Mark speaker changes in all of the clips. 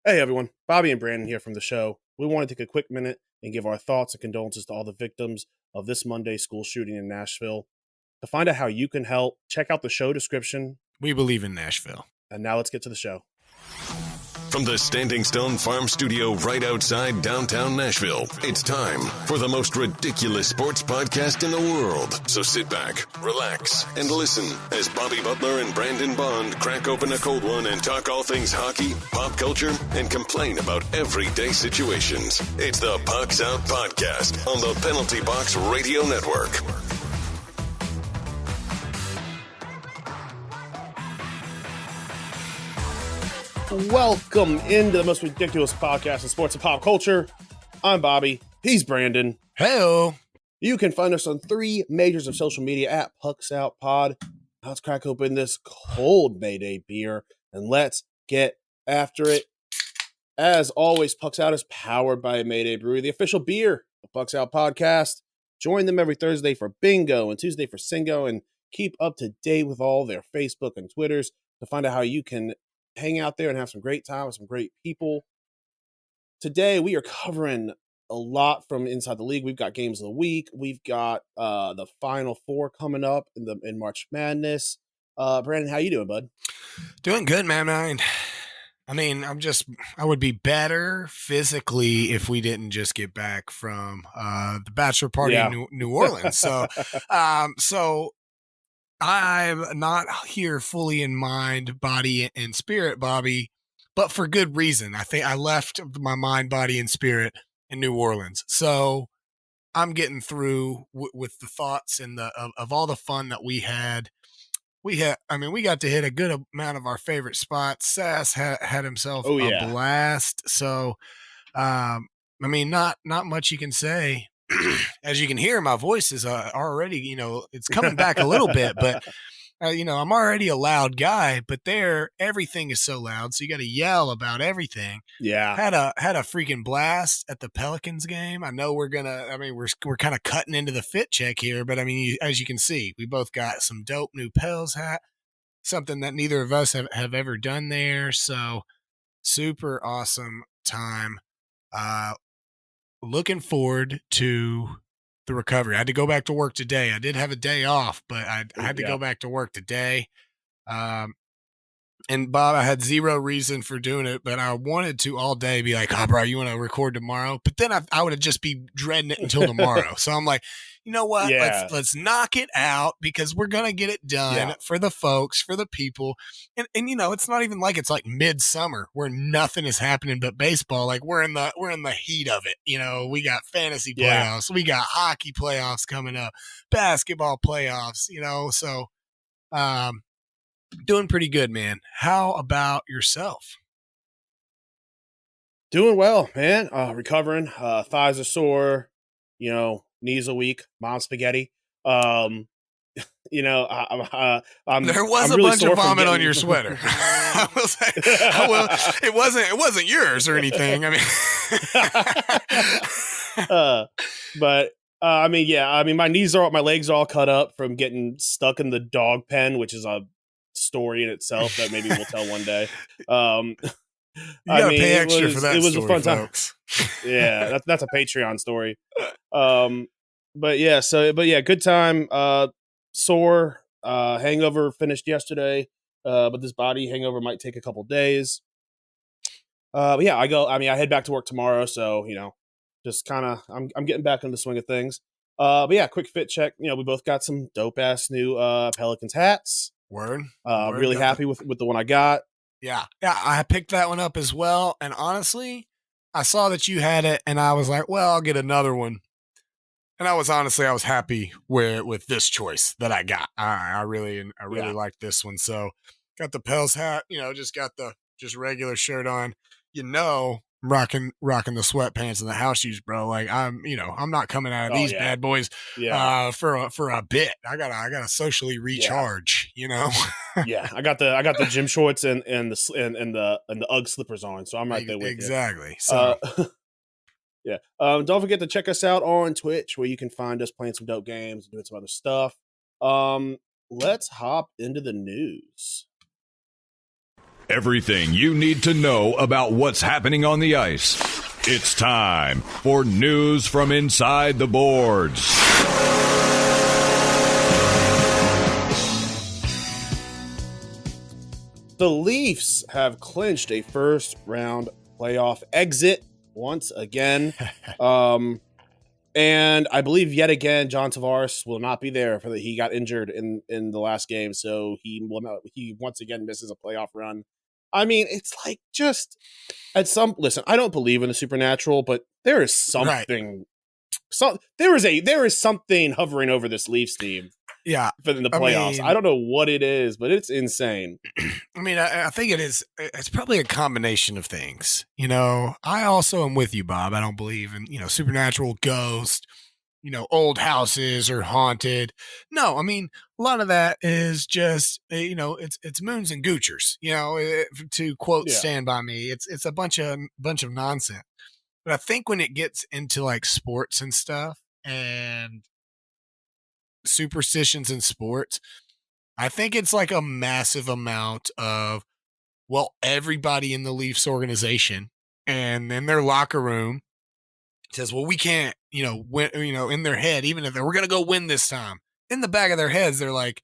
Speaker 1: Hey everyone, Bobby and Brandon here from the show. We want to take a quick minute and give our thoughts and condolences to all the victims of this Monday school shooting in Nashville. To find out how you can help, check out the show description.
Speaker 2: We believe in Nashville.
Speaker 1: And now let's get to the show.
Speaker 3: From the Standing Stone Farm Studio right outside downtown Nashville, it's time for the most ridiculous sports podcast in the world. So sit back, relax, and listen as Bobby Butler and Brandon Bond crack open a cold one and talk all things hockey, pop culture, and complain about everyday situations. It's the Pucks Out Podcast on the Penalty Box Radio Network.
Speaker 1: Welcome into the most ridiculous podcast in sports and pop culture. I'm Bobby. He's Brandon.
Speaker 2: Hey-o.
Speaker 1: You can find us on three majors of social media at Pucks Out Pod. Let's crack open this cold Mayday beer and let's get after it. As always, Pucks Out is powered by Mayday Brewery, the official beer of Pucks Out Podcast. Join them every Thursday for bingo and Tuesday for singo, and keep up to date with all their Facebook and Twitters to find out how you can hang out there and have some great time with some great people. Today, we are covering a lot from inside the league. We've got games of the week. We've got the Final Four coming up in March Madness. Brandon, how you doing, bud?
Speaker 2: Doing good, man. I would be better physically if we didn't just get back from the bachelor party in New Orleans. So I'm not here fully in mind, body, and spirit, Bobby, but for good reason. I think I left my mind, body, and spirit in New Orleans. So I'm getting through with the thoughts and of all the fun that we had. We got to hit a good amount of our favorite spots. Sass had himself a blast. So, not much you can say. As you can hear, my voice is already, it's coming back a little bit, but, I'm already a loud guy, but there, everything is so loud. So you got to yell about everything.
Speaker 1: Yeah.
Speaker 2: Had a freaking blast at the Pelicans game. I know we're kind of cutting into the fit check here, but as you can see, we both got some dope new Pels hat, something that neither of us have ever done there. So super awesome time. Looking forward to the recovery. I had to go back to work today. I did have a day off, but I had to go back to work today. And Bob, I had zero reason for doing it, but I wanted to all day be like, oh, bro, you want to record tomorrow? But then I would have just be dreading it until tomorrow. So I'm like, you know what?
Speaker 1: Yeah.
Speaker 2: Let's knock it out because we're going to get it done for the folks, for the people. And it's not even like it's like midsummer where nothing is happening but baseball. Like we're in the heat of it. We got fantasy playoffs. We got hockey playoffs coming up, basketball playoffs, so doing pretty good, man. How about yourself?
Speaker 1: Doing well, man. Recovering. Thighs are sore. Knees are weak. Mom's spaghetti. I'm
Speaker 2: There was
Speaker 1: I'm
Speaker 2: a
Speaker 1: really
Speaker 2: bunch of vomit on your sweater. I will say, it wasn't yours or anything.
Speaker 1: My knees are, my legs are all cut up from getting stuck in the dog pen, which is a story in itself that maybe we'll tell one day.
Speaker 2: You gotta pay extra for that.
Speaker 1: It was
Speaker 2: story,
Speaker 1: a fun
Speaker 2: folks.
Speaker 1: time. Yeah, that's a Patreon story. Good time. Sore, hangover finished yesterday, but this body hangover might take a couple days. I head back to work tomorrow, so just kind of I'm getting back into the swing of things. Quick fit check. We both got some dope ass new Pelicans hats.
Speaker 2: Word.
Speaker 1: Really happy with the one I got.
Speaker 2: Yeah, I picked that one up as well. And honestly, I saw that you had it, and I was like, well, I'll get another one. And I was happy with this choice that I got. I really like this one. So got the Pels hat, just got the regular shirt on. Rocking the sweatpants and the house shoes, bro. Like I'm not coming out of these bad boys for a bit. I gotta socially recharge,
Speaker 1: Yeah, I got the gym shorts and the UGG slippers on, so I'm right there with you.
Speaker 2: Exactly. So
Speaker 1: don't forget to check us out on Twitch, where you can find us playing some dope games and doing some other stuff. Let's hop into the news.
Speaker 4: Everything you need to know about what's happening on the ice. It's time for news from inside the boards.
Speaker 1: The Leafs have clinched a first-round playoff exit once again. And I believe yet again, John Tavares will not be there he got injured in the last game. So he once again misses a playoff run. I mean, it's like just listen, I don't believe in the supernatural, but there is something, there is something hovering over this Leafs team.
Speaker 2: Yeah.
Speaker 1: In the playoffs. I don't know what it is, but it's insane.
Speaker 2: I mean, I think it's probably a combination of things. I also am with you, Bob. I don't believe in, supernatural ghosts, old houses are haunted. No, I mean, a lot of that is just, it's moons and goochers, to quote Stand By Me. It's a bunch of nonsense. But I think when it gets into like sports and stuff and superstitions in sports, I think it's like a massive amount of, everybody in the Leafs organization and in their locker room says, we can't, win, in their head, even if we're going to go win this time, in the back of their heads, they're like,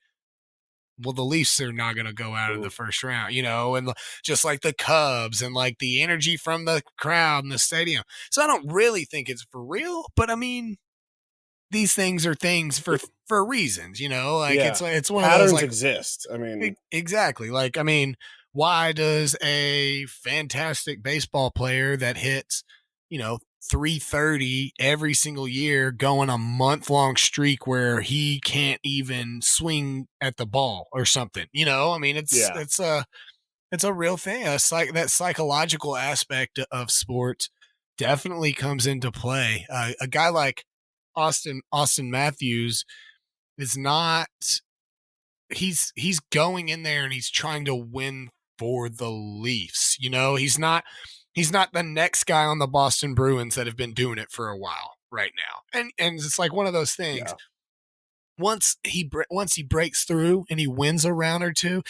Speaker 2: the Leafs are not going to go out of the first round, and just like the Cubs and like the energy from the crowd in the stadium. So I don't really think it's for real, but I mean, these things are things for reasons, it's one
Speaker 1: patterns
Speaker 2: of those like
Speaker 1: exist. I mean,
Speaker 2: exactly. Like, I mean, why does a fantastic baseball player that hits, 330 every single year go on a month-long streak where he can't even swing at the ball or something? I mean, it's a real thing. That psychological aspect of sports definitely comes into play. A guy like Austin Matthews is not. He's going in there and he's trying to win for the Leafs. He's not the next guy on the Boston Bruins that have been doing it for a while right now. And it's like one of those things.
Speaker 1: Yeah.
Speaker 2: Once he breaks through and he wins a round or two,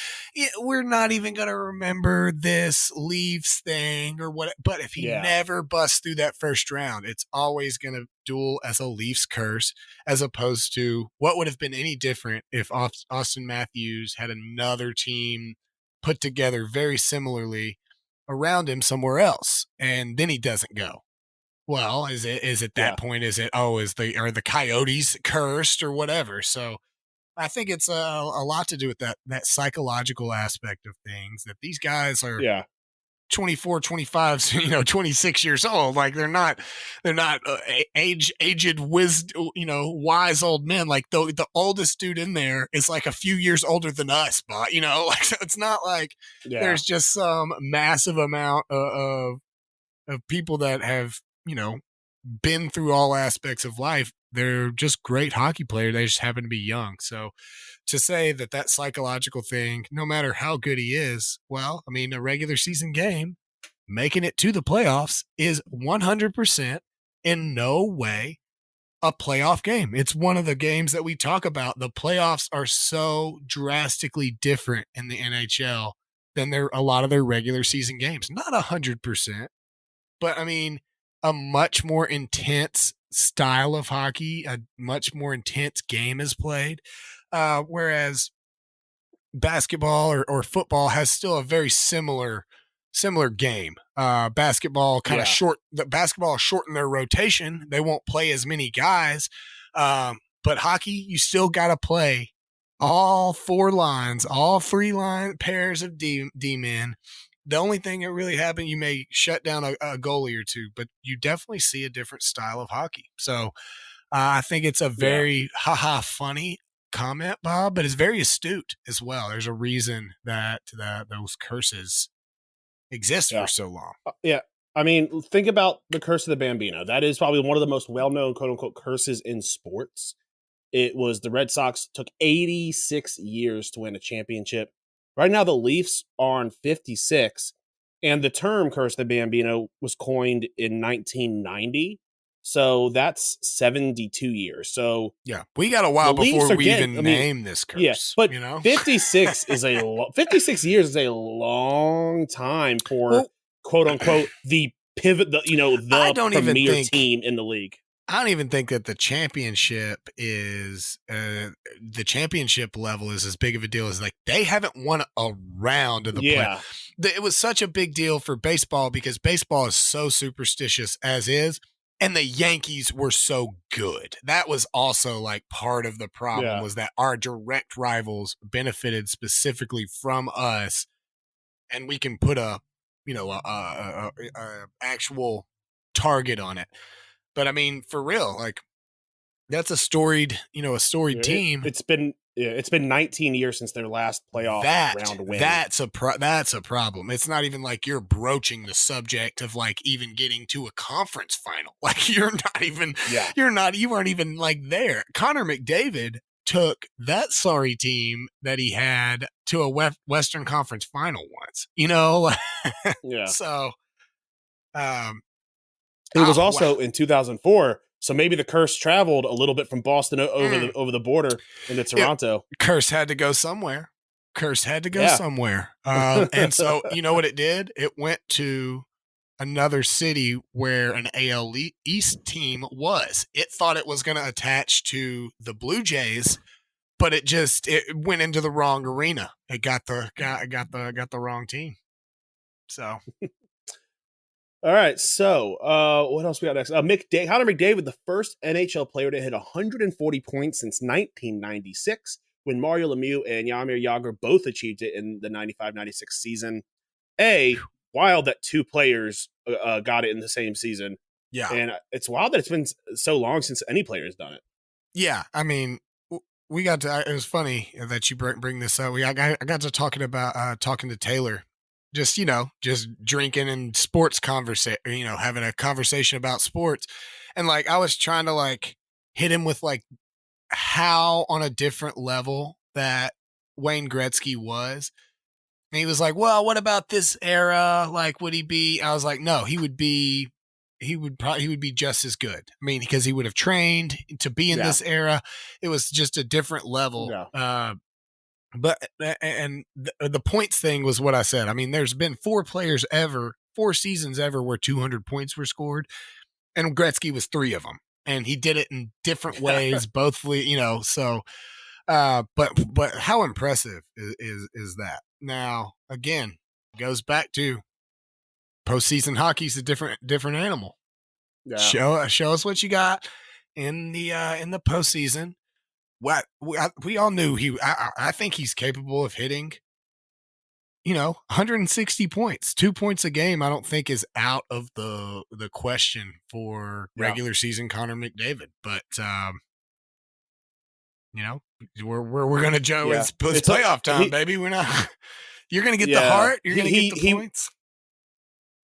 Speaker 2: we're not even going to remember this Leafs thing or what. But if he never busts through that first round, it's always going to duel as a Leafs curse, as opposed to what would have been any different if Austin Matthews had another team put together very similarly around him somewhere else, and then he doesn't go. Well, is it that point? Is it, are the Coyotes cursed or whatever? So I think it's a lot to do with that psychological aspect of things, that these guys are 24, 25, 26 years old. Like they're not aged wise old men. Like the oldest dude in there is like a few years older than us, but like, so it's not like there's just some massive amount of people that have, been through all aspects of life. They're just great hockey players. They just happen to be young. So to say that psychological thing, no matter how good he is, well, I mean, a regular season game, making it to the playoffs is 100% in no way a playoff game. It's one of the games that we talk about. The playoffs are so drastically different in the NHL than a lot of their regular season games. Not 100%, but I mean, a much more intense style of hockey, a much more intense game is played. Whereas basketball or football has still a very similar game. Basketball kind of short. The basketball shorten their rotation. They won't play as many guys. But hockey, you still got to play all four lines, all three pairs of D-men. The only thing that really happened, you may shut down a goalie or two, but you definitely see a different style of hockey. So I think it's a very funny comment, Bob, but it's very astute as well. There's a reason that those curses exist for so long.
Speaker 1: I mean, think about the curse of the Bambino. That is probably one of the most well-known quote-unquote curses in sports. It was the Red Sox took 86 years to win a championship. Right now, the Leafs are on 56, and the term curse of the Bambino was coined in 1990. So that's 72 years. So
Speaker 2: Yeah, we got a while
Speaker 1: the Leafs
Speaker 2: before
Speaker 1: are
Speaker 2: we
Speaker 1: getting-
Speaker 2: even
Speaker 1: I mean,
Speaker 2: name this curse.
Speaker 1: yeah, but
Speaker 2: you know,
Speaker 1: 56 is 56 years is a long time for
Speaker 2: Well,
Speaker 1: quote unquote the pivot,
Speaker 2: I
Speaker 1: the
Speaker 2: don't even
Speaker 1: premier
Speaker 2: think-
Speaker 1: team in the league.
Speaker 2: I don't even think that the championship is the championship level is as big of a deal as like they haven't won a round of the play.
Speaker 1: Yeah.
Speaker 2: It was such a big deal for baseball because baseball is so superstitious as is, and the Yankees were so good. That was also like part of the problem
Speaker 1: Yeah.
Speaker 2: was that our direct rivals benefited specifically from us, and we can put a actual target on it. But I mean, for real, like that's a storied team.
Speaker 1: It's been 19 years since their last playoff round win.
Speaker 2: That's a problem. It's not even like you're broaching the subject of like even getting to a conference final. Like you weren't even like there. Connor McDavid took that sorry team that he had to a Western Conference final once.
Speaker 1: Yeah.
Speaker 2: So,
Speaker 1: It was
Speaker 2: wow.
Speaker 1: also in 2004, so maybe the curse traveled a little bit from Boston over the border into Toronto.
Speaker 2: Curse had to go somewhere. Somewhere. And so, you know what it did? It went to another city where an AL East team was. It thought it was going to attach to the Blue Jays, but it went into the wrong arena. It got the wrong team. So.
Speaker 1: All right, so what else we got next? Connor McDavid, the first NHL player to hit 140 points since 1996, when Mario Lemieux and Jaromir Jagr both achieved it in the 95-96 season. Wild that two players got it in the same season.
Speaker 2: Yeah.
Speaker 1: And it's wild that it's been so long since any player has done it.
Speaker 2: Yeah, I mean, we got to. It was funny that you bring this up. I got to talking to Taylor. Just drinking and sports conversation, having a conversation about sports. And like, I was trying to like hit him with like how on a different level that Wayne Gretzky was. And he was like, well, what about this era? Like, would he be, I was like, no, he would be just as good. I mean, because he would have trained to be in this era. It was just a different level.
Speaker 1: Yeah.
Speaker 2: But the points thing was what I said. I mean, there's been 4 seasons ever where 200 points were scored, and Gretzky was 3 of them, and he did it in different ways, both. So, but how impressive is that? Now, again, goes back to postseason hockey's a different animal.
Speaker 1: Yeah.
Speaker 2: Show us what you got in the postseason. We all knew I think he's capable of hitting, 160 points, 2 points a game. I don't think is out of the question for regular season Connor McDavid. But we're gonna Joe.
Speaker 1: Yeah.
Speaker 2: It's playoff time, baby. We're not. You're gonna get the heart. You're gonna get the points.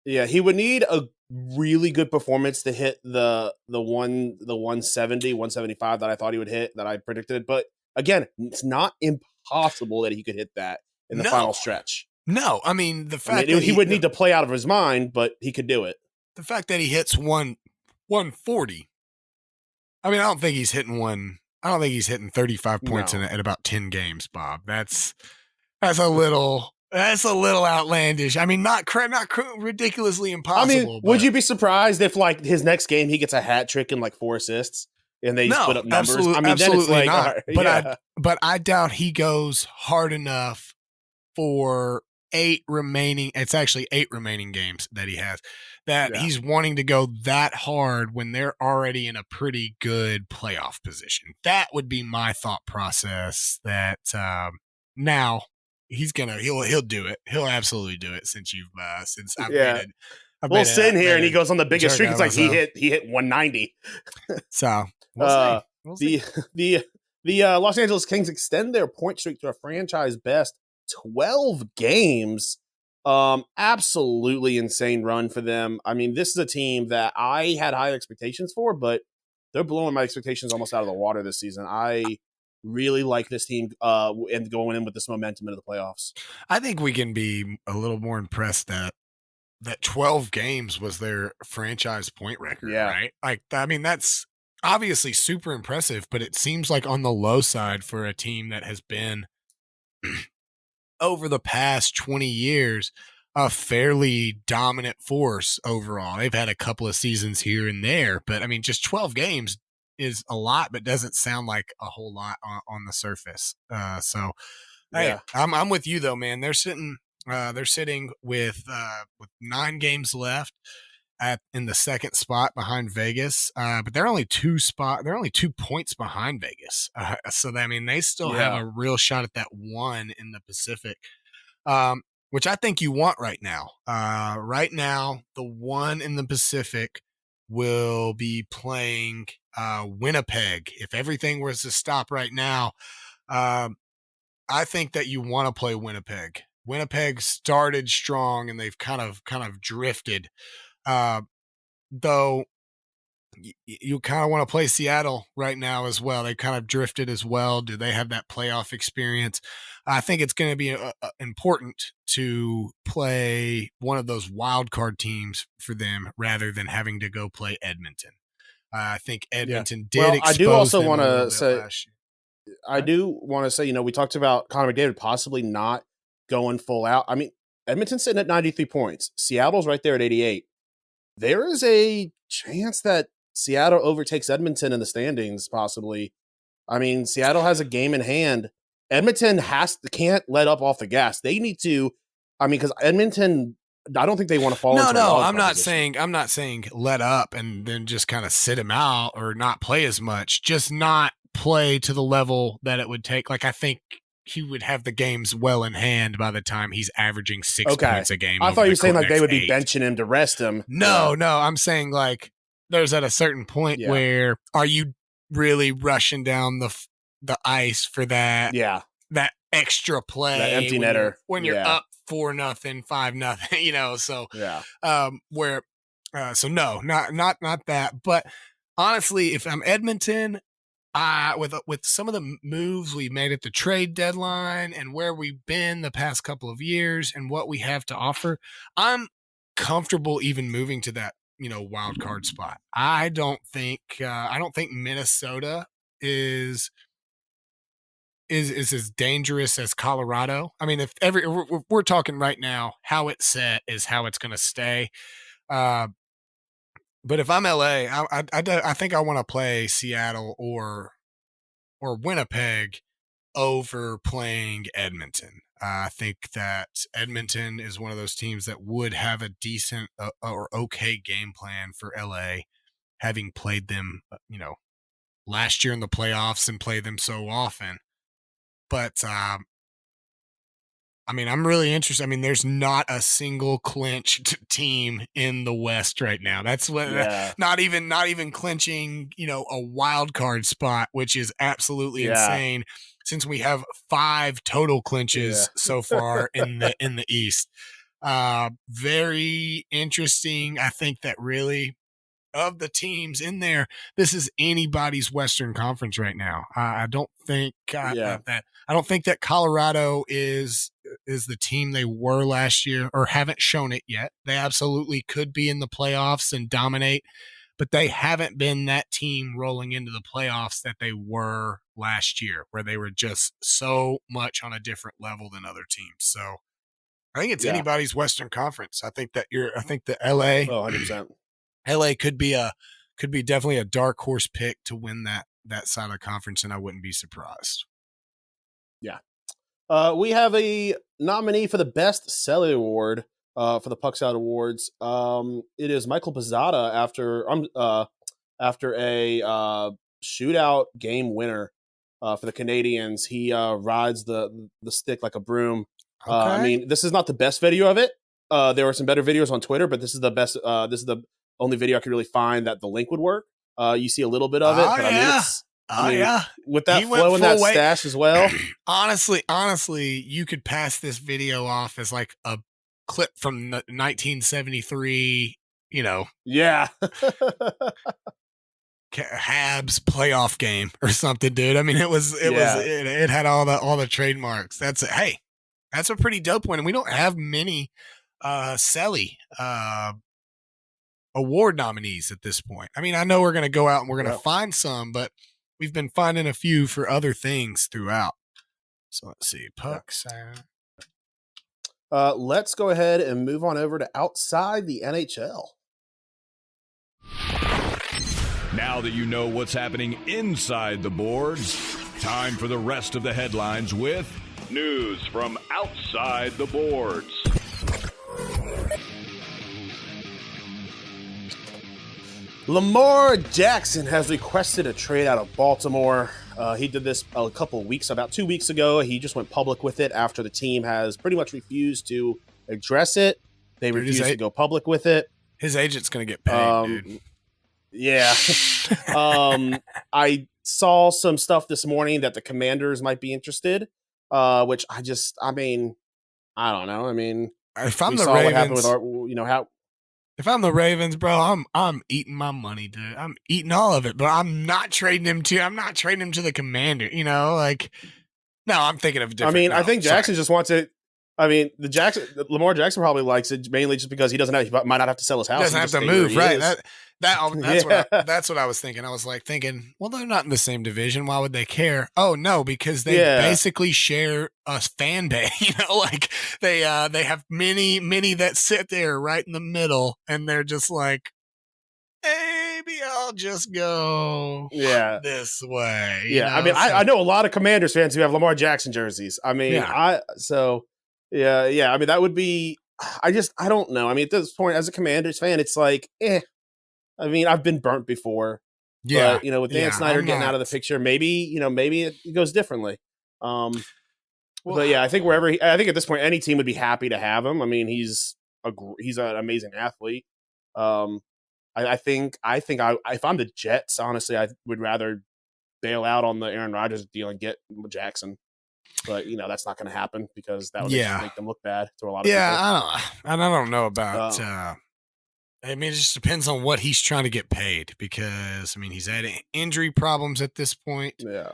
Speaker 1: Yeah, he would need a really good performance to hit the 170, 175 that I thought he would hit, that I predicted. But again, it's not impossible that he could hit that in the final stretch.
Speaker 2: No, I mean the fact that
Speaker 1: he would need to play out of his mind, but he could do it.
Speaker 2: The fact that he hits 140. I mean, I don't think he's hitting 35 points in about 10 games, Bob. That's a little outlandish. I mean, not ridiculously impossible.
Speaker 1: I mean, would you be surprised if like his next game he gets a hat trick and like 4 assists and they split up numbers?
Speaker 2: Absolutely,
Speaker 1: I mean, then it's like,
Speaker 2: not. But I doubt he goes hard enough for 8 remaining. It's actually 8 remaining games that he has. He's wanting to go that hard when they're already in a pretty good playoff position. That would be my thought process. That now. He'll do it. He'll absolutely do it since I've made it.
Speaker 1: We'll sit in here and he goes on the biggest streak. It's like he hit 190.
Speaker 2: So we'll see.
Speaker 1: The Los Angeles Kings extend their point streak to a franchise best 12 games. Absolutely insane run for them. I mean, this is a team that I had high expectations for, but they're blowing my expectations almost out of the water this season. I really like this team and going in with this momentum into the playoffs.
Speaker 2: I think we can be a little more impressed that that 12 games was their franchise point record,
Speaker 1: Yeah.
Speaker 2: right? Like, I mean, that's obviously super impressive, but it seems like on the low side for a team that has been over the past 20 years a fairly dominant force overall. They've had a couple of seasons here and there, but I mean, just 12 games is a lot, but doesn't sound like a whole lot on the surface. So, hey,
Speaker 1: Yeah.
Speaker 2: I'm with you though, man. They're sitting with 9 games left in the second spot behind Vegas, but they're only 2 points behind Vegas. So I mean, they still have
Speaker 1: Yeah.
Speaker 2: a real shot at that one in the Pacific, which I think you want right now. Right now, the one in the Pacific will be playing Winnipeg. If everything was to stop right now, I think that you want to play Winnipeg. Winnipeg started strong and they've kind of drifted. Though you kind of want to play Seattle right now as well. They kind of drifted as well. Do they have that playoff experience? I think it's going to be important to play one of those wild card teams for them rather than having to go play Edmonton. I think Edmonton did expose
Speaker 1: I do also
Speaker 2: them
Speaker 1: want
Speaker 2: a little
Speaker 1: to
Speaker 2: bit
Speaker 1: say,
Speaker 2: last year.
Speaker 1: I do want to say, we talked about Connor McDavid possibly not going full out. I mean, Edmonton's sitting at 93 points. Seattle's right there at 88. There is a chance that Seattle overtakes Edmonton in the standings, possibly. I mean, Seattle has a game in hand. Edmonton can't let up off the gas. They need to. I mean, because Edmonton, I don't think they want to fall.
Speaker 2: No, I'm not saying let up and then just kind of sit him out or not play as much. Just not play to the level that it would take. Like, I think he would have the games well in hand by the time he's averaging 6 points a game.
Speaker 1: I thought you were saying like they would be benching him to rest him.
Speaker 2: No, I'm saying like there's at a certain point where are you really rushing down the ice for that?
Speaker 1: Yeah,
Speaker 2: that extra play,
Speaker 1: that empty netter
Speaker 2: when you're up 4-0, 5-0. So so no, not that. But honestly, if I'm Edmonton, with some of the moves we made at the trade deadline and where we've been the past couple of years and what we have to offer, I'm comfortable even moving to that, wild card spot. I don't think Minnesota is as dangerous as Colorado. I mean, if we're talking right now, how it's set is how it's going to stay. But if I'm LA, I think I want to play Seattle or Winnipeg over playing Edmonton. I think that Edmonton is one of those teams that would have a decent or okay game plan for LA, having played them, last year in the playoffs and played them so often. But I mean, I'm really interested. I mean, there's not a single clinched team in the West right now. That's what not even clinching, a wild card spot, which is absolutely insane since we have 5 total clinches so far in the East. Very interesting. I think that really of the teams in there, this is anybody's Western Conference right now. I don't think that Colorado is the team they were last year or haven't shown it yet. They absolutely could be in the playoffs and dominate, but they haven't been that team rolling into the playoffs that they were last year, where they were just so much on a different level than other teams. So I think it's anybody's Western Conference. I think that LA
Speaker 1: 100%.
Speaker 2: LA could be definitely a dark horse pick to win that side of the conference, and I wouldn't be surprised.
Speaker 1: Yeah. We have a nominee for the Best Celly Award for the Pucks Out Awards. It is Michael Pizzata after a shootout game winner for the Canadians. He rides the stick like a broom.
Speaker 2: Okay.
Speaker 1: I mean, this is not the best video of it. There were some better videos on Twitter, but this is the best. This is the only video I could really find that the link would work. You see a little bit of it, but I mean, with that flow and that stash as well.
Speaker 2: Honestly, you could pass this video off as like a clip from 1973.
Speaker 1: Yeah.
Speaker 2: Habs playoff game or something, dude. I mean, it had all the trademarks. That's a pretty dope one, and we don't have many Selly award nominees at this point. I mean, I know we're going to go out and we're going to find some, but we've been finding a few for other things throughout. So let's see. Pucks.
Speaker 1: Let's go ahead and move on over to outside the NHL.
Speaker 4: Now that you know what's happening inside the boards, time for the rest of the headlines with news from outside the boards.
Speaker 1: Lamar Jackson has requested a trade out of Baltimore. He did this a couple of weeks, about 2 weeks ago. He just went public with it after the team has pretty much refused to address it. They refused to go public with it.
Speaker 2: His agent's going to get paid, dude.
Speaker 1: Yeah. I saw some stuff this morning that the Commanders might be interested, which I don't know. I mean,
Speaker 2: if I'm
Speaker 1: we
Speaker 2: the
Speaker 1: saw
Speaker 2: Ravens,
Speaker 1: what happened with our, how.
Speaker 2: If I'm the Ravens, bro, I'm eating my money, dude. I'm eating all of it, but I'm not trading him to the Commander. No, I'm thinking of different.
Speaker 1: I mean, I think Jackson just wants it. I mean, Lamar Jackson probably likes it mainly just because he might not have to sell his house.
Speaker 2: He doesn't have to move, right? That's what I was thinking. I was thinking, well, they're not in the same division. Why would they care? Oh no, because they basically share a fan base. They have many that sit there right in the middle, and they're just like, maybe I'll just go this way.
Speaker 1: Yeah, I mean, I know a lot of Commanders fans who have Lamar Jackson jerseys. I mean, I mean, that would be. I don't know. I mean, at this point, as a Commanders fan, it's like, I mean, I've been burnt before.
Speaker 2: Yeah.
Speaker 1: But, with Dan Snyder getting out of the picture, maybe it goes differently. But yeah, I think I think at this point, any team would be happy to have him. I mean, he's an amazing athlete. I think if I'm the Jets, honestly, I would rather bail out on the Aaron Rodgers deal and get Jackson. But that's not going to happen because that would just make them look bad to a lot of people.
Speaker 2: I don't know about. I mean, it just depends on what he's trying to get paid because I mean he's had injury problems at this point.
Speaker 1: Yeah.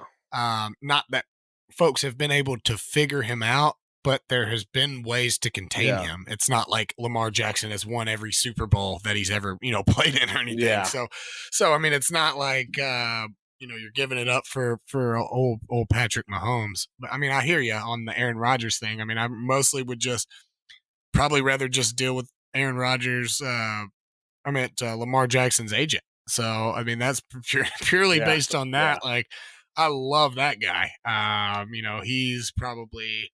Speaker 2: Not that folks have been able to figure him out, but there has been ways to contain him. It's not like Lamar Jackson has won every Super Bowl that he's ever played in or anything.
Speaker 1: Yeah.
Speaker 2: So I mean, it's not like. You're giving it up for old Patrick Mahomes. But I mean, I hear you on the Aaron Rodgers thing. I mean, I mostly would probably rather just deal with Aaron Rodgers. Lamar Jackson's agent. So, I mean, that's purely based on that.
Speaker 1: Yeah.
Speaker 2: Like, I love that guy. He's probably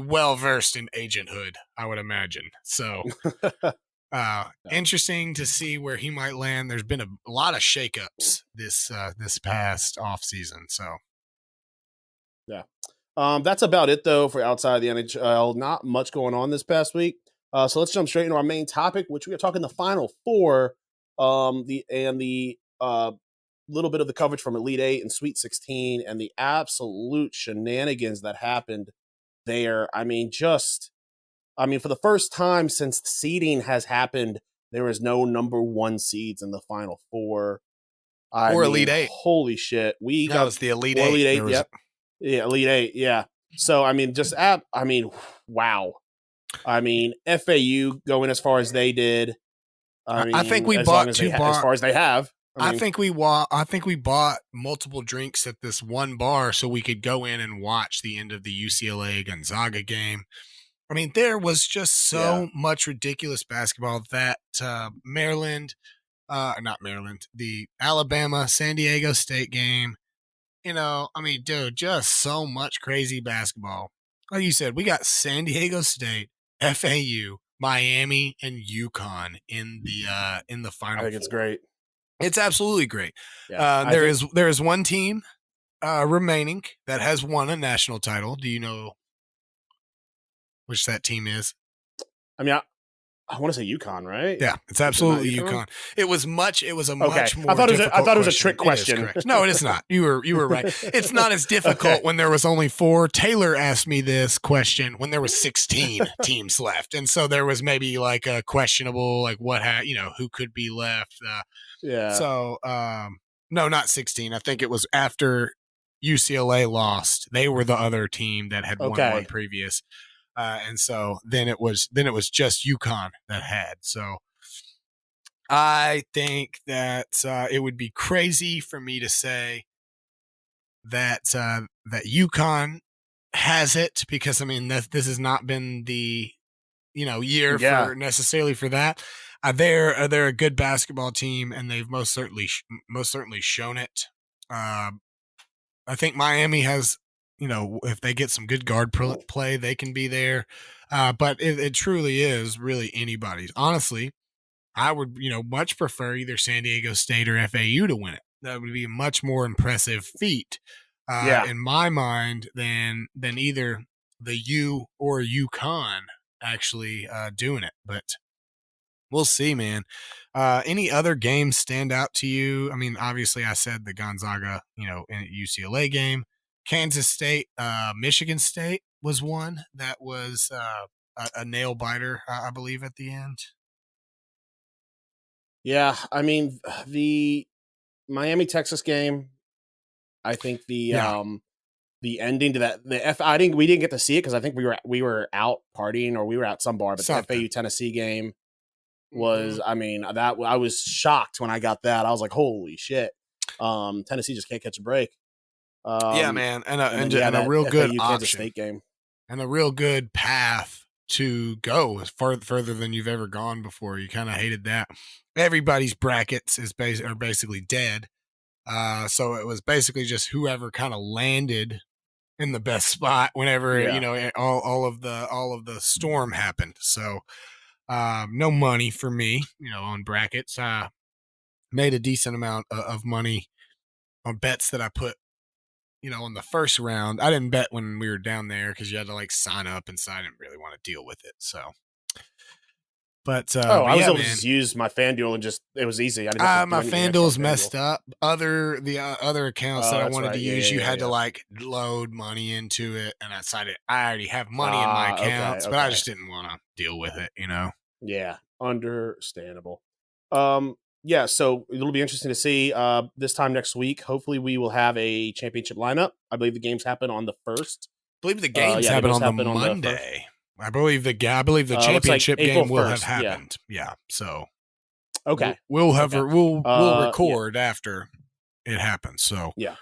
Speaker 2: well-versed in agenthood, I would imagine. So, interesting to see where he might land. There's been a lot of shakeups this past off season. So,
Speaker 1: yeah, that's about it though for outside the NHL. Not much going on this past week. So let's jump straight into our main topic, which we are talking the Final Four, the little bit of the coverage from Elite Eight and Sweet 16, and the absolute shenanigans that happened there. I mean, for the first time since the seeding has happened, there is no number one seeds in the Final Four.
Speaker 2: Elite Eight.
Speaker 1: Holy shit.
Speaker 2: That was the Elite Eight.
Speaker 1: Elite Eight, yep. Yeah, Elite Eight, yeah. So, I mean, wow. I mean, FAU going as far as they did.
Speaker 2: I think we bought
Speaker 1: as far as they have.
Speaker 2: I think we bought multiple drinks at this one bar so we could go in and watch the end of the UCLA Gonzaga game. I mean, there was just so much ridiculous basketball that the Alabama San Diego State game. I mean, dude, just so much crazy basketball. Like you said, we got San Diego State, FAU, Miami, and UConn in the Final Four.
Speaker 1: I think it's great.
Speaker 2: It's absolutely great.
Speaker 1: Yeah,
Speaker 2: there is one team remaining that has won a national title. Do you know which that team is?
Speaker 1: I mean, I want to say UConn, right?
Speaker 2: Yeah, it's absolutely UConn. It was a much more.
Speaker 1: I thought it was a trick question.
Speaker 2: No, it is not. You were right. It's not as difficult when there was only 4. Taylor asked me this question when there was 16 teams left, and so there was maybe like a questionable, like who could be left.
Speaker 1: Yeah.
Speaker 2: So, no, not 16. I think it was after UCLA lost. They were the other team that had won one previous. And so then it was just UConn that had. So I think that it would be crazy for me to say that that UConn has it, because I mean this has not been the year
Speaker 1: Yeah.
Speaker 2: for necessarily for that. They're a good basketball team, and they've most certainly shown it. I think Miami has, if they get some good guard play, they can be there. But it truly is really anybody's. Honestly, I would, much prefer either San Diego State or FAU to win it. That would be a much more impressive feat, in my mind, than either the U or UConn actually doing it. But we'll see, man. Any other games stand out to you? I mean, obviously, I said the Gonzaga, UCLA game. Kansas State, Michigan State was one that was a nail biter, I believe, at the end.
Speaker 1: Yeah, I mean the Miami Texas game. I think the ending to that I think we didn't get to see it because I think we were out partying or we were at some bar. But the FAU Tennessee game was, I mean, that I was shocked when I got that. I was like, holy shit, Tennessee just can't catch a break.
Speaker 2: Yeah, man, and a real good
Speaker 1: FAU
Speaker 2: option.
Speaker 1: Kansas State game,
Speaker 2: and a real good path to go further than you've ever gone before. You kind of hated that. Everybody's brackets are basically dead. So it was basically just whoever kind of landed in the best spot whenever all of the storm happened. So no money for me, on brackets. Made a decent amount of money on bets that I put, on the first round. I didn't bet when we were down there because you had to sign up, and so I didn't really want to deal with it. So, but
Speaker 1: I was able to just use my FanDuel and it was easy. I didn't have to
Speaker 2: my FanDuel's messed up. The other accounts that I wanted to use, you had to load money into it, and I decided I already have money in my accounts, but I just didn't want to deal with it.
Speaker 1: Yeah, understandable. Yeah, so it'll be interesting to see this time next week. Hopefully we will have a championship lineup. I believe the games happen on the 1st.
Speaker 2: I believe the games happen on the Monday. I believe the championship game will have happened. Yeah. So
Speaker 1: okay.
Speaker 2: We'll record after it happens. So
Speaker 1: yeah.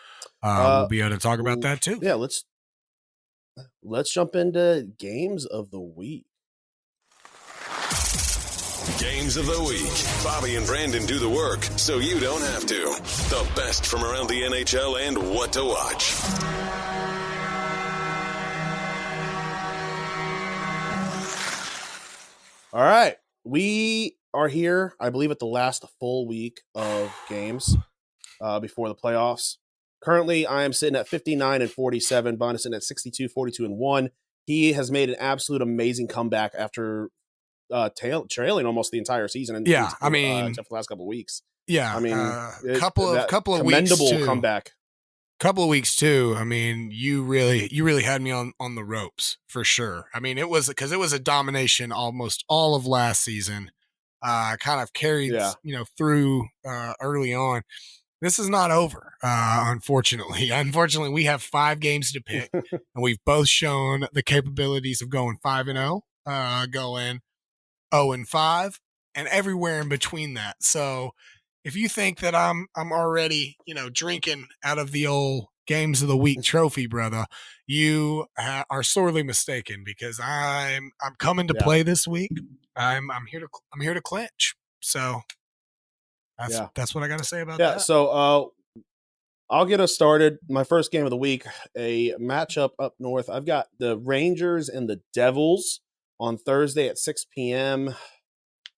Speaker 2: We'll be able to talk about that too.
Speaker 1: Yeah, let's jump into games of the week.
Speaker 3: Games of the week. Bobby and Brandon do the work, so you don't have to. The best from around the NHL and what to watch.
Speaker 1: All right. We are here, I believe, at the last full week of games before the playoffs. Currently, I am sitting at 59-47. Bond is sitting at 62-42-1. He has made an absolute amazing comeback after trailing almost the entire season.
Speaker 2: I mean,
Speaker 1: except for the last couple of weeks.
Speaker 2: Yeah,
Speaker 1: I mean,
Speaker 2: couple of
Speaker 1: commendable
Speaker 2: weeks too.
Speaker 1: Comeback.
Speaker 2: Couple of weeks too. I mean, you really had me on the ropes for sure. I mean, it was a domination almost all of last season. Kind of carried through early on. This is not over, unfortunately. Unfortunately, we have 5 games to pick, and we've both shown the capabilities of going 5-0, going 0-5, and everywhere in between that. So if you think that I'm already, drinking out of the old games of the week trophy, brother, you are sorely mistaken, because I'm coming to play this week. I'm here to clinch. So that's what I got to say about that.
Speaker 1: Yeah. So I'll get us started. My first game of the week, a matchup up north. I've got the Rangers and the Devils on Thursday at 6 p.m.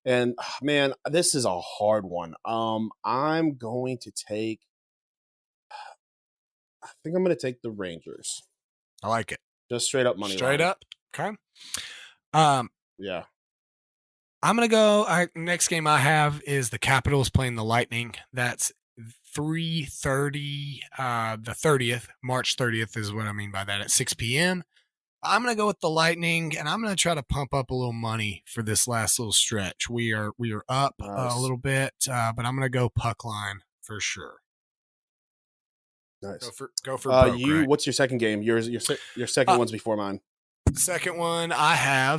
Speaker 1: And man, this is a hard one. I'm going to take. I think I'm going to take the Rangers.
Speaker 2: I like it.
Speaker 1: Just straight up money.
Speaker 2: Straight up. Okay.
Speaker 1: Yeah.
Speaker 2: I'm going to go. Next game I have is the Capitals playing the Lightning. That's 3:30. The 30th, March 30th is what I mean by that, at 6 p.m. I'm going to go with the Lightning, and I'm going to try to pump up a little money for this last little stretch. We are up a little bit, but I'm going to go puck line for sure.
Speaker 1: Nice.
Speaker 2: Go for broke,
Speaker 1: you.
Speaker 2: right?
Speaker 1: What's your second game? Your second one's before mine.
Speaker 2: Second one, I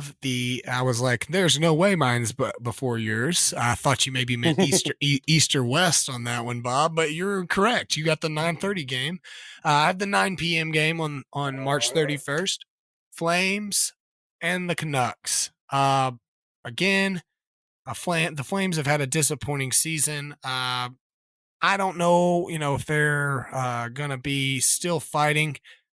Speaker 2: was like, there's no way mine's before yours. I thought you maybe meant East or West on that one, Bob, but you're correct. You got the 9:30 game. I have the 9 p.m. game on March 31st. Flames and the Canucks. Again, the Flames have had a disappointing season. I don't know, if they're going to be still fighting.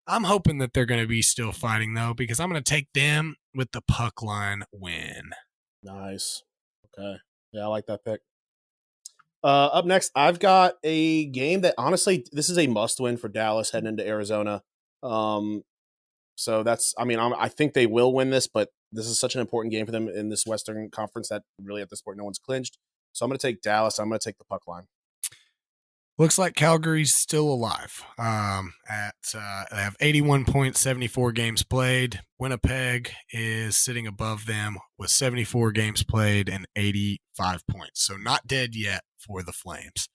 Speaker 2: I'm hoping that they're going to be still fighting, though, because I'm going to take them with the puck line win.
Speaker 1: Nice. Okay. Yeah, I like that pick. Up next, I've got a game that, honestly, this is a must-win for Dallas heading into Arizona. So I think they will win this, but this is such an important game for them in this Western Conference that really at this point no one's clinched. So I'm going to take Dallas. I'm going to take the puck line.
Speaker 2: Looks like Calgary's still alive. They have 81.74 games played. Winnipeg is sitting above them with 74 games played and 85 points. So not dead yet for the Flames.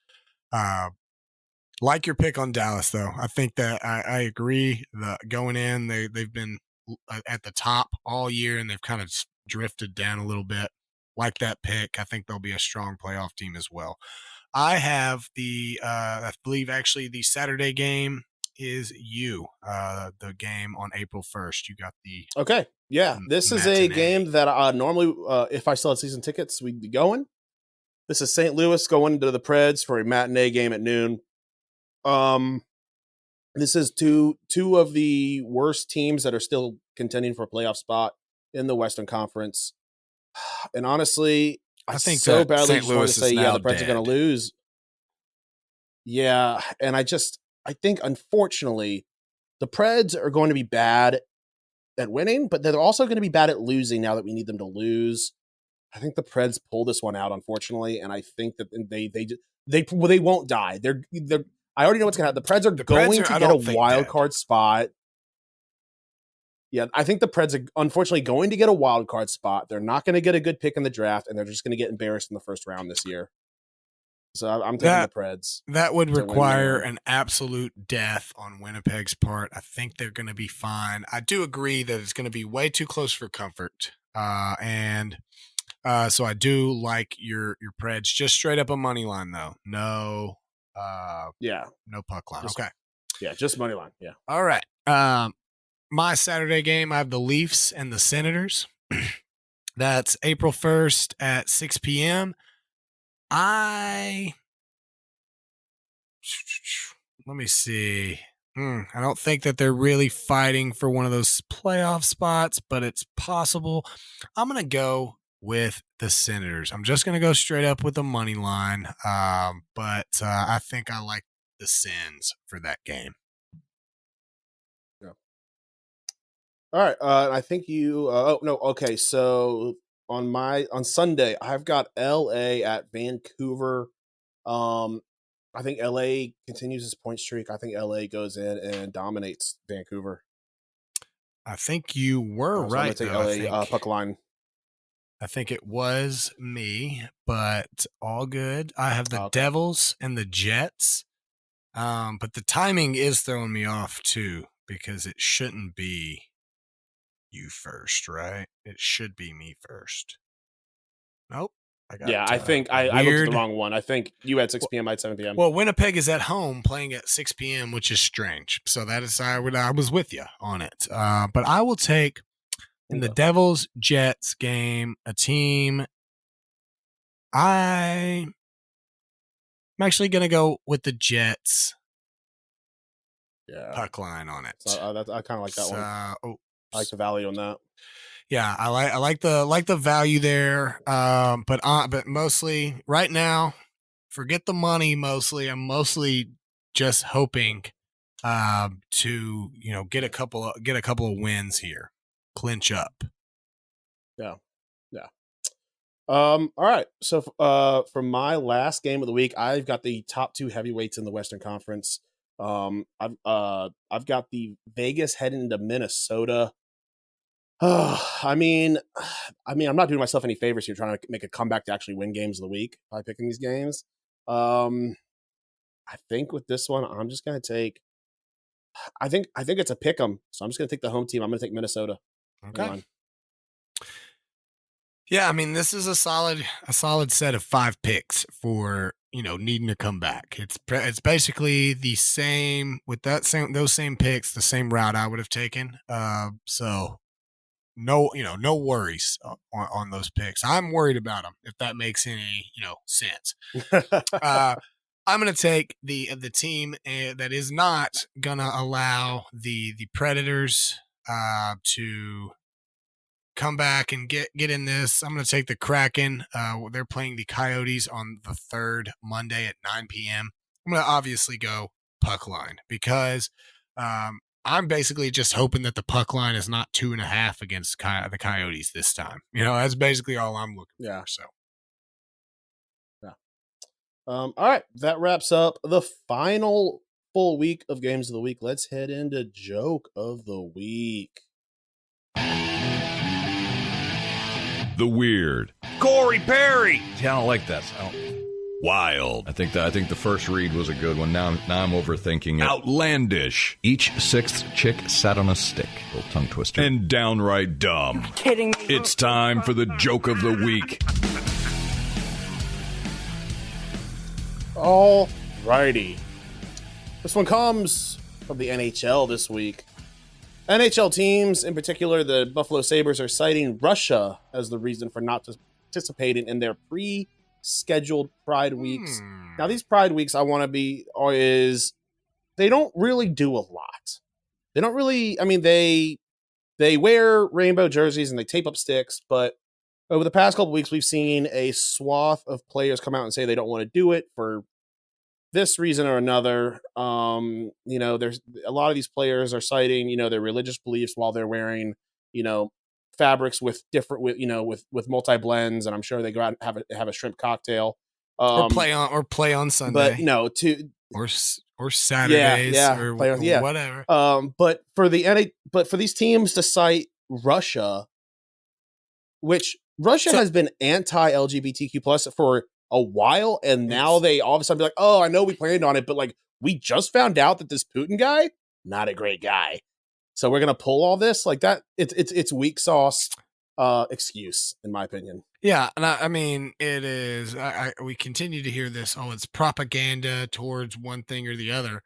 Speaker 2: Like your pick on Dallas, though. I think that I agree. Going in, they've been at the top all year, and they've kind of drifted down a little bit. Like that pick, I think they'll be a strong playoff team as well. I have I believe actually the Saturday game is the game on April 1st. You got the
Speaker 1: okay. Yeah, this is a game that normally, if I still had season tickets, we'd be going. This is St. Louis going to the Preds for a matinee game at noon. This is two of the worst teams that are still contending for a playoff spot in the Western Conference. And honestly, I think so badly
Speaker 2: St.
Speaker 1: just want to say, the Preds are going to lose. Yeah, and I think, unfortunately, the Preds are going to be bad at winning, but they're also going to be bad at losing now that we need them to lose. I think the Preds pull this one out, unfortunately, and I think that they won't die. They're I already know what's going to happen. The Preds are going to get a wild card spot. Yeah, I think the Preds are unfortunately going to get a wild card spot. They're not going to get a good pick in the draft, and they're just going to get embarrassed in the first round this year. So I'm taking the Preds.
Speaker 2: That would require an absolute death on Winnipeg's part. I think they're going to be fine. I do agree that it's going to be way too close for comfort. So I do like your Preds. Just straight up a money line, though. No. No puck line. Okay.
Speaker 1: Yeah, just money line. Yeah.
Speaker 2: All right. My Saturday game, I have the Leafs and the Senators. That's April 1st at 6 p.m. Let me see. I don't think that they're really fighting for one of those playoff spots, but it's possible. I'm going to go with the Senators. I'm just going to go straight up with the money line, but I think I like the Sens for that game.
Speaker 1: Yeah. All right. I think you. Okay. So on Sunday, I've got LA at Vancouver. I think LA continues its point streak. I think LA goes in and dominates Vancouver.
Speaker 2: I think you were right.
Speaker 1: I'm gonna take LA puck line.
Speaker 2: I think it was me, but all good. I have the Devils and the Jets. But the timing is throwing me off too, because it shouldn't be you first, right? It should be me first. Nope.
Speaker 1: I think I looked at the wrong one. I think you had 6 p.m. I had 7 p.m.
Speaker 2: Well, Winnipeg is at home playing at 6 p.m., which is strange. So that is I was with you on it. But I will take in the Devils Jets game a team. I'm actually going to go with the Jets.
Speaker 1: Yeah,
Speaker 2: puck line on it.
Speaker 1: So, I kind of like that one. I like the value on that.
Speaker 2: Yeah, I like the value there. But mostly right now, forget the money. I'm mostly just hoping to get a couple of wins here, clinch up.
Speaker 1: Yeah. All right. So for my last game of the week, I've got the top two heavyweights in the Western Conference. I've got the Vegas heading into Minnesota. I mean, I'm not doing myself any favors here trying to make a comeback to actually win games of the week by picking these games. I think with this one, I'm just going to take. I think it's a pick 'em, so I'm just going to take the home team. I'm going to take Minnesota.
Speaker 2: Okay.
Speaker 1: on.
Speaker 2: Yeah, I mean, this is a solid set of 5 picks for, needing to come back. It's basically the same with those same picks, the same route I would have taken. So no worries on those picks. I'm worried about them, if that makes any, sense. I'm going to take the team that is not going to allow the Predators to come back and get in this. I'm going to take the Kraken. They're playing the Coyotes on the 3rd Monday at 9 p.m. I'm going to obviously go puck line because I'm basically just hoping that the puck line is not 2.5 against the Coyotes this time. That's basically all I'm looking for. So.
Speaker 1: All right, that wraps up the final full week of games of the week. Let's head into joke of the week.
Speaker 4: The weird. Corey Perry. See, I don't like that. Wild.
Speaker 5: I think the first read was a good one. Now I'm overthinking it.
Speaker 4: Outlandish.
Speaker 5: Each 6th chick sat on a stick. Little tongue twister.
Speaker 4: And downright dumb.
Speaker 6: You're kidding me.
Speaker 4: It's time for the joke of the week.
Speaker 1: All righty. This one comes from the NHL this week. NHL teams, in particular the Buffalo Sabres, are citing Russia as the reason for not participating in their pre-scheduled Pride Weeks. Now, these Pride Weeks, I want to be, they don't really do a lot. They don't really, they wear rainbow jerseys and they tape up sticks, but over the past couple weeks, we've seen a swath of players come out and say they don't want to do it for this reason or another. There's a lot of these players are citing, their religious beliefs while they're wearing, fabrics with different, with multi blends, and I'm sure they go out and have a shrimp cocktail,
Speaker 2: or play on Sunday, or Saturdays, or whatever.
Speaker 1: But for these teams to cite Russia, which Russia has been anti-LGBTQ plus for a while, and now they all of a sudden be like, oh, I know we planned on it, but like we just found out that this Putin guy, not a great guy. So we're gonna pull all this like that. It's weak sauce excuse, in my opinion.
Speaker 2: Yeah, and I mean it is. We continue to hear this. Oh, it's propaganda towards one thing or the other.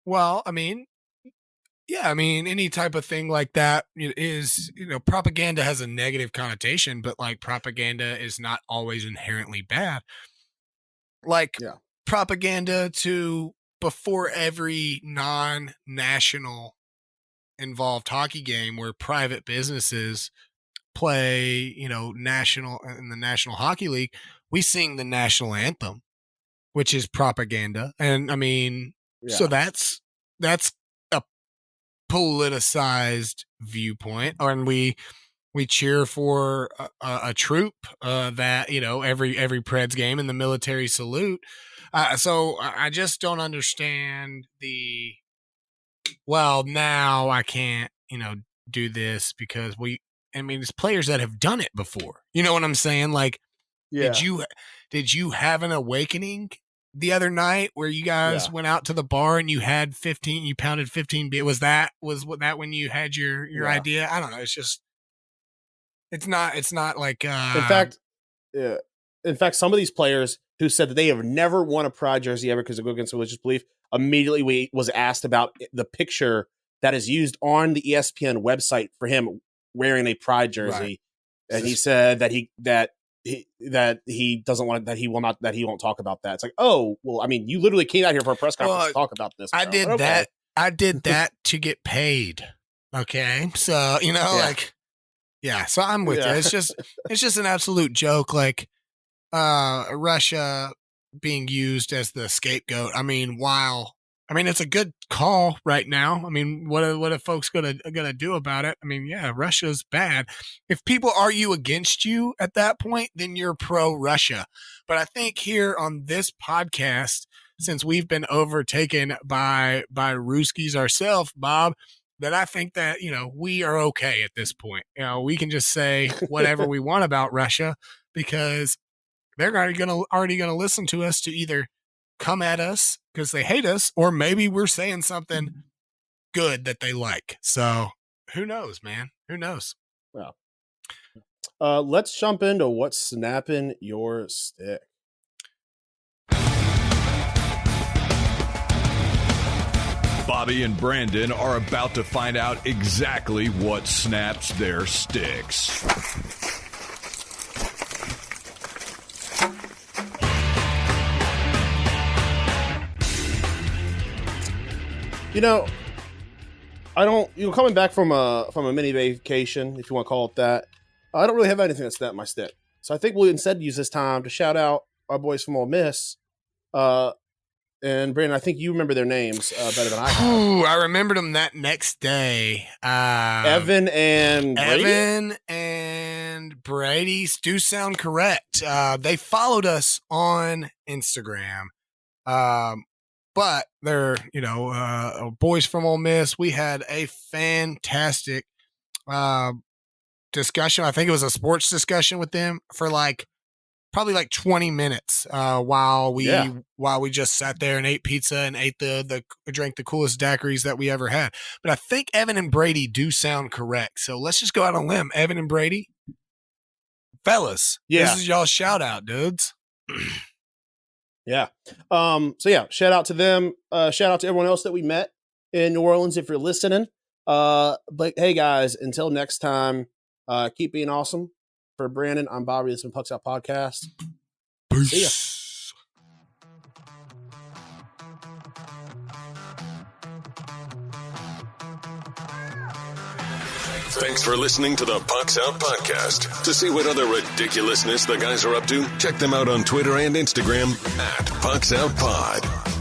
Speaker 2: Well, any type of thing like that is, propaganda has a negative connotation, but like propaganda is not always inherently bad. Like propaganda to before every non-national involved hockey game where private businesses play, national in the National Hockey League, we sing the national anthem, which is propaganda. And so that's a politicized viewpoint, and we cheer for a troop that every Preds game in the military salute. So I just don't understand now I can't do this because it's players that have done it before. You know what I'm saying? Like, did you have an awakening the other night where you guys went out to the bar and you pounded 15 beers? Was that when you had your idea? I don't know. It's just, it's not like,
Speaker 1: in fact, some of these players who said that they have never worn a Pride jersey ever because they go against religious belief, immediately was asked about the picture that is used on the ESPN website for him wearing a Pride jersey. Right. And he said that he doesn't want, that he won't talk about that. It's like, oh, well, you literally came out here for a press conference to talk about this.
Speaker 2: I did that to get paid. Okay. So, so I'm with you. It's just an absolute joke. Like, Russia being used as the scapegoat. It's a good call right now. What are folks gonna do about it? Russia's bad. If people argue against you at that point, then you're pro Russia. But I think here on this podcast, since we've been overtaken by Ruskies ourselves, Bob, that I think that, we are okay at this point. We can just say whatever we want about Russia because they're already gonna listen to us to either come at us because they hate us, or maybe we're saying something good that they like. So who knows, man? Who knows?
Speaker 1: Let's jump into what's snapping your stick.
Speaker 4: Bobby and Brandon are about to find out exactly what snaps their sticks.
Speaker 1: Coming back from a mini vacation, if you want to call it that, I don't really have anything that snapped my stick. So I think we'll instead use this time to shout out our boys from Ole Miss. And Brandon, I think you remember their names better than I have.
Speaker 2: Ooh, I remembered them that next day.
Speaker 1: Evan and Brady?
Speaker 2: Evan and Brady do sound correct. They followed us on Instagram. But they're, boys from Ole Miss. We had a fantastic discussion. I think it was a sports discussion with them for probably 20 minutes while we just sat there and ate pizza and drank the coolest daiquiris that we ever had. But I think Evan and Brady do sound correct. So let's just go out on a limb. Evan and Brady, fellas, this is y'all's shout out, dudes.
Speaker 1: Yeah. Shout out to them. Shout out to everyone else that we met in New Orleans if you're listening. But hey guys, until next time, keep being awesome. For Brandon, I'm Bobby. This has been Pucks Out Podcast.
Speaker 2: Peace.
Speaker 1: See ya.
Speaker 3: Thanks for listening to the Pucks Out Podcast. To see what other ridiculousness the guys are up to, check them out on Twitter and Instagram @PucksOutPod.